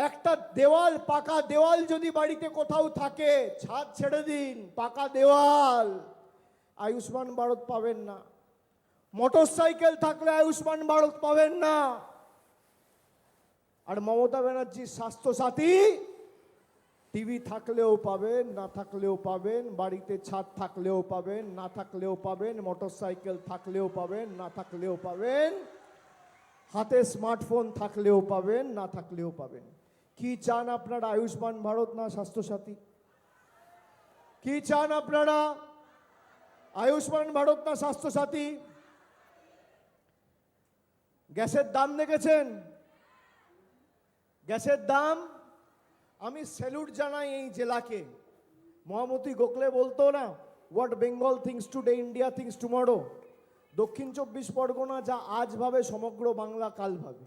একটা দেওয়াল, পাকা দেওয়াল যদি বাড়িতে কোথাও থাকে, ছাদ ছেড়ে দিন, পাকা দেওয়াল, আয়ুষ্মান ভারত পাবেন না। মোটরসাইকেল থাকলে আয়ুষ্মান ভারত পাবেন না। আর মমতা ব্যানার্জির স্বাস্থ্যসাথী, টিভি থাকলেও পাবেন, না থাকলেও পাবেন, বাড়িতে ছাদ থাকলেও পাবেন, না থাকলেও পাবেন, মোটরসাইকেল থাকলেও পাবেন, না থাকলেও পাবেন, হাতে স্মার্টফোন থাকলেও পাবেন, না থাকলেও পাবেন। কি চান আপনারা, আয়ুষ্মান ভারত না স্বাস্থ্যসাথী? কি চান আপনারা, আয়ুষ্মান ভারত না স্বাস্থ্যসাথী? গ্যাসের দাম দেখেছেন? গ্যাসের দাম, আমি স্যালুট জানাই এই জেলাকে। মহামতি গোখলে বলতো না, what Bengal things today, India things tomorrow. দক্ষিণ 24 পরগনা যা আজ ভাবে, সমগ্র বাংলা কাল ভাবে।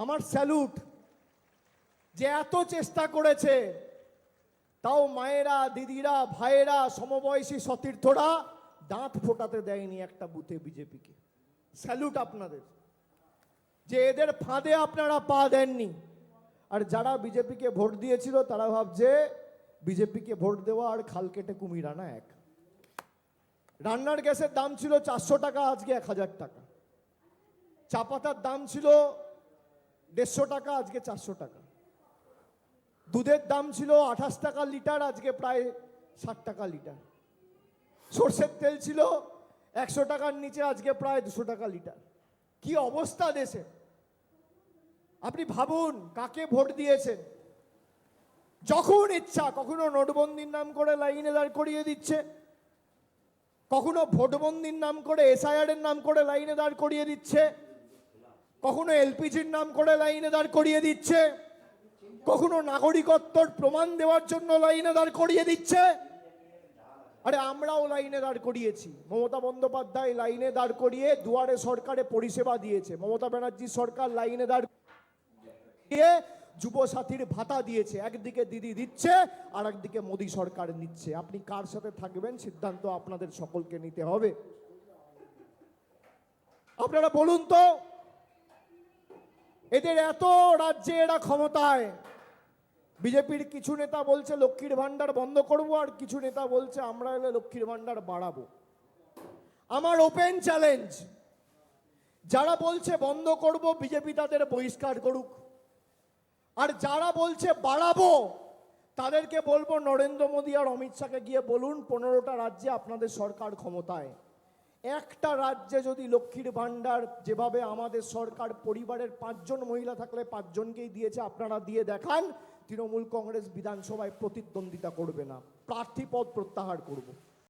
আমার স্যালুট, যে এত চেষ্টা করেছে, তাও মায়েরা, দিদিরা, ভাইয়েরা, সমবয়সী সতীর্থরা দাঁত ফোটাতে দেয়নি একটা বুথে বিজেপিকে। স্যালুট আপনাদের, যে এদের ফাঁদে আপনারা পা দেননি। আর যারা বিজেপিকে ভোট দিয়েছিল তারা ভাবছে বিজেপিকে ভোট দেওয়া আর খাল কেটে কুমির আনা এক। রান্নার গ্যাসের দাম ছিল 400 টাকা, আজকে 1000 টাকা। চা পাতার দাম ছিল 150 টাকা, আজকে 400 টাকা। দুধের দাম ছিল 28 টাকা লিটার, আজকে প্রায় 60 টাকা লিটার। সর্ষের তেল ছিল 100 টাকার নিচে, আজকে প্রায় 200 টাকা লিটার। কি অবস্থা দেশে! আপনি ভাবুন কাকে ভোট দিয়েছেন। যখন ইচ্ছা, কখনো নোটবন্দির নাম করে লাইনে দাঁড় করিয়ে দিচ্ছে, কখনো ভোটবন্দির নাম করে, এসআইআর এর নাম করে লাইনে দাঁড় করিয়ে দিচ্ছে, কখনো এলপিজির নাম করে লাইনে দাঁড় করিয়ে দিচ্ছে, কখনো নাগরিকত্বর প্রমাণ দেওয়ার জন্য লাইনে দাঁড় করিয়ে দিচ্ছে। আরে আমরাও লাইনে দাঁড় করিয়েছি। মমতা বন্দ্যোপাধ্যায় লাইনে দাঁড় করিয়ে দুয়ারে সরকারে পরিষেবা দিয়েছে। মমতা ব্যানার্জির সরকার লাইনে দাঁড় করিয়ে যুবসাথীর ভাতা দিয়েছে। একদিকে দিদি দিচ্ছে, আর একদিকে মোদী সরকার নিচ্ছে। আপনি কার সাথে থাকবেন সিদ্ধান্ত আপনাদের সকলকে নিতে হবে। আপনারা বলুন তো, এদের এত রাজ্যে এরা ক্ষমতায়, বিজেপির কিছু নেতা বলছে লক্ষ্মীর ভান্ডার বন্ধ করব, আর কিছু নেতা বলছে আমরা এলে লক্ষ্মীর ভান্ডার বাড়াবো। আমার ওপেন চ্যালেঞ্জ, যারা বলছে বন্ধ করব বিজেপি তাদের বহিষ্কার করুক, আর যারা বলছে বাড়াবো তাদেরকে বলবো নরেন্দ্র মোদী আর অমিত শাহকে গিয়ে বলুন 15টা রাজ্যে আপনাদের সরকার ক্ষমতায়, একটা রাজ্যে যদি লক্ষ্মীর ভান্ডার, যেভাবে আমাদের সরকার পরিবারের 5 জন মহিলা থাকলে 5 জনকেই দিয়েছে, আপনারা দিয়ে দেখান, তৃণমূল কংগ্রেস বিধানসভায় প্রতিদ্বন্দ্বিতা করবে না, প্রার্থী পদ প্রত্যাহার করব।